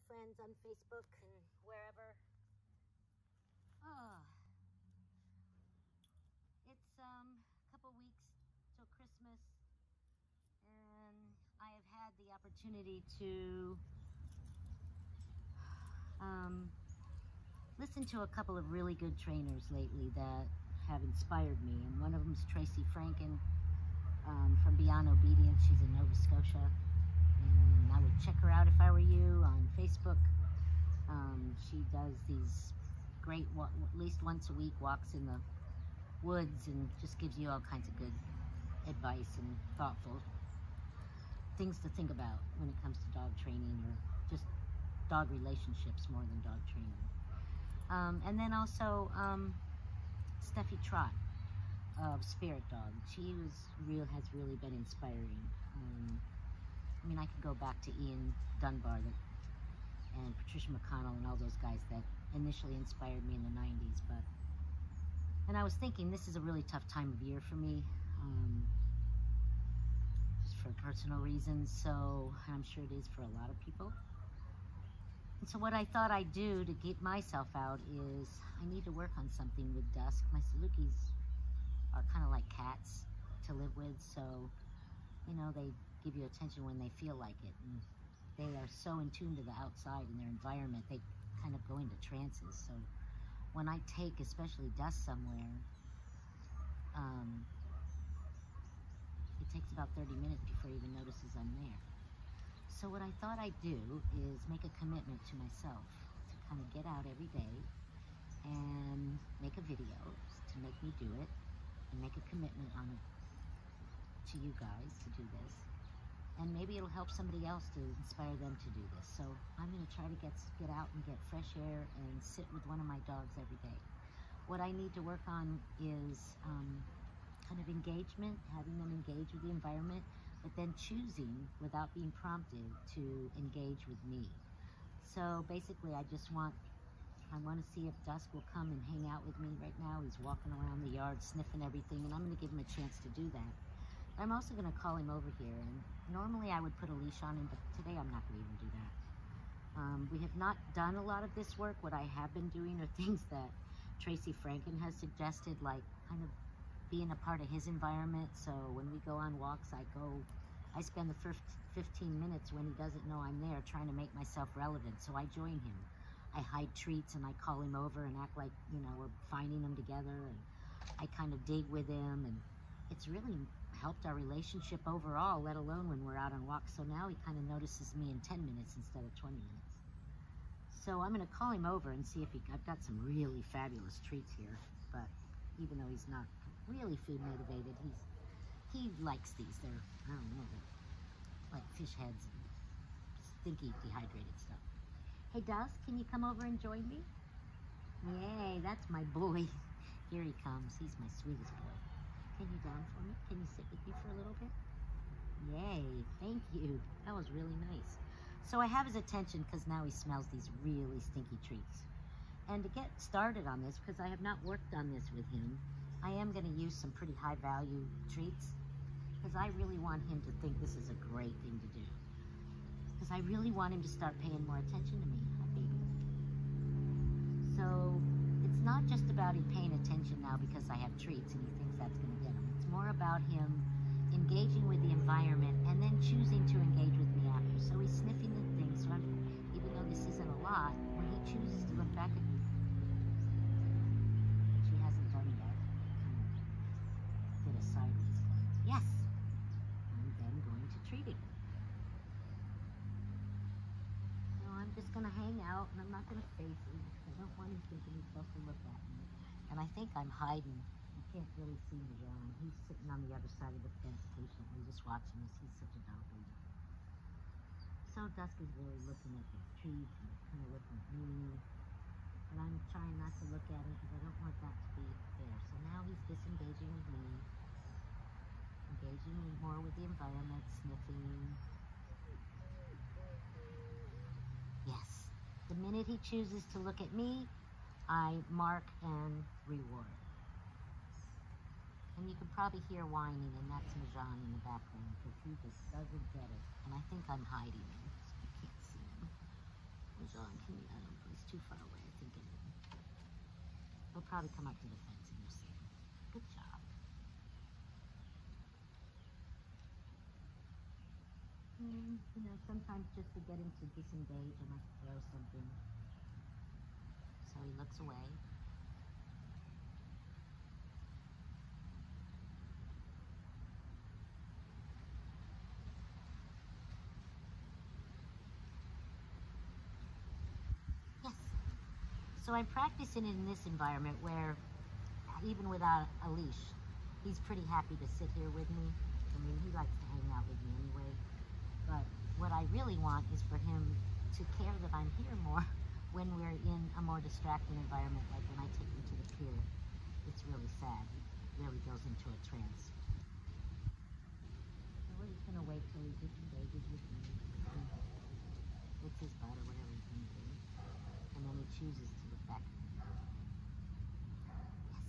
friends on Facebook and wherever. Oh, it's a couple weeks till Christmas, and I have had the opportunity to listen to a couple of really good trainers lately that have inspired me, and one of them is Tracy Franken from Beyond Obedience. She's in Nova Scotia, and I would check her out if I were you on Facebook. She does these great, at least once a week, walks in the woods and just gives you all kinds of good advice and thoughtful things to think about when it comes to dog training or just dog relationships more than dog training. And then also Steffi Trott of Spirit Dog. She has really been inspiring. I mean, I could go back to Ian Dunbar and Patricia McConnell and all those guys that initially inspired me in the 90s. And I was thinking, this is a really tough time of year for me, just for personal reasons. So I'm sure it is for a lot of people. And so what I thought I'd do to get myself out is I need to work on something with Dusk. My Salukis are kind of like cats to live with, so, you know, they give you attention when they feel like it. And they are so in tune to the outside and their environment, they kind of go into trances. So when I take, especially Dusk somewhere, it takes about 30 minutes before he even notices I'm there. So what I thought I'd do is make a commitment to myself to kind of get out every day and make a video to make me do it, and make a commitment on it to you guys to do this. And maybe it'll help somebody else to inspire them to do this. So I'm going to try to get out and get fresh air and sit with one of my dogs every day. What I need to work on is kind of engagement, having them engage with the environment, but then choosing, without being prompted, to engage with me. So basically, I want to see if Dusk will come and hang out with me. Right now, he's walking around the yard, sniffing everything, and I'm going to give him a chance to do that. I'm also going to call him over here, and normally I would put a leash on him, but today I'm not going to even do that. We have not done a lot of this work. What I have been doing are things that Tracy Franken has suggested, like kind of being a part of his environment. So when we go on walks, I spend the first 15 minutes when he doesn't know I'm there trying to make myself relevant. So I join him. I hide treats and I call him over and act like, you know, we're finding them together, and I kind of dig with him, and it's really helped our relationship overall, let alone when we're out on walks. So now he kind of notices me in 10 minutes instead of 20 minutes. So I'm going to call him over and see if I've got some really fabulous treats here, but even though he's not really food motivated, he likes these. They're, I don't know, they're like fish heads and stinky dehydrated stuff. Hey Dusk, can you come over and join me? Yay, that's my boy. Here he comes. He's my sweetest boy. Can you down for me? Can you sit with me for a little bit? Yay, thank you. That was really nice. So I have his attention because now he smells these really stinky treats. And to get started on this, because I have not worked on this with him, I am going to use some pretty high value treats, because I really want him to think this is a great thing to do. Because I really want him to start paying more attention to me. Hi, baby. So it's not just about him paying attention now because I have treats and he thinks that's going to get him. It's more about him engaging with the environment and then choosing to engage with me after. So he's sniffing the things. So even though this isn't a lot, when he chooses to look back at me, which he hasn't done yet, did a sideways glance. Yes! I'm then going to treat him. So I'm just going to hang out, and I'm not going to face him because I don't want him thinking he's supposed to look at me. And I think I'm hiding. You can't really see me John. He's sitting on the other side of the fence patiently, just watching us. He's such a dog leader. So Dusk is really looking at the trees and kind of looking at me. But I'm trying not to look at him because I don't want that to be there. So now he's disengaging with me, engaging more with the environment, sniffing. Yes. The minute he chooses to look at me, I mark and reward. And you can probably hear whining, and that's Majan in the background because he just doesn't get it. And I think I'm hiding him, so you can't see him. too far away, I think. He'll probably come up to the fence and you'll see him. Good job. You know, sometimes just to get him to disengage, I might throw something. So he looks away. Yes. So I'm practicing in this environment where, even without a leash, he's pretty happy to sit here with me. I mean, he likes to hang out with me anyway. But what I really want is for him to care that I'm here more when we're in a more distracting environment, like when I take him to the pier. It's really sad. He really goes into a trance. So we're just going to wait till he disengages with me. It's his butt or whatever he's going to do. And then he chooses to look back at me. Yes.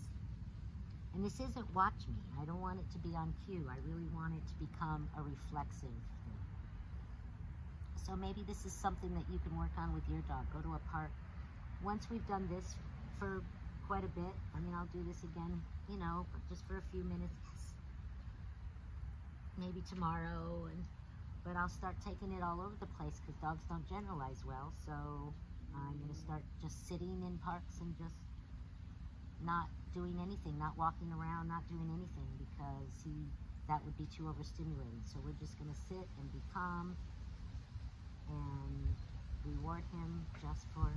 And this isn't watch me. I don't want it to be on cue. I really want it to become a reflexive thing. So maybe this is something that you can work on with your dog. Go to a park. Once we've done this for quite a bit, I mean, I'll do this again, you know, but just for a few minutes. Yes. Maybe tomorrow, but I'll start taking it all over the place because dogs don't generalize well. So I'm going to start just sitting in parks and just not doing anything, not walking around, not doing anything, because that would be too overstimulating. So we're just going to sit and be calm and reward him just for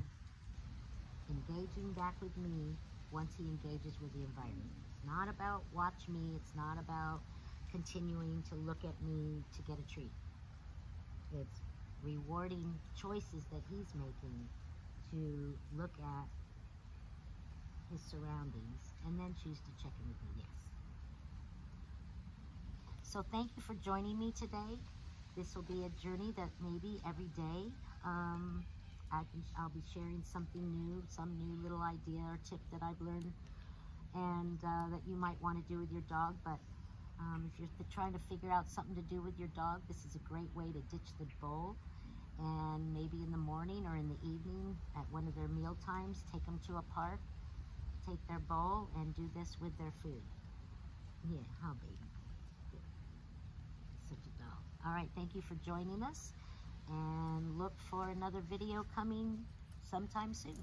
engaging back with me once he engages with the environment. It's not about watch me. It's not about continuing to look at me to get a treat. It's rewarding choices that he's making to look at his surroundings and then choose to check in with me. Yes. So thank you for joining me today. This will be a journey that maybe every day I'll be sharing something new, some new little idea or tip that I've learned and that you might want to do with your dog. But if you're trying to figure out something to do with your dog, this is a great way to ditch the bowl. And maybe in the morning or in the evening at one of their meal times, take them to a park, take their bowl, and do this with their food. Yeah, huh, baby? Good. Such a doll. All right, thank you for joining us, and look for another video coming sometime soon.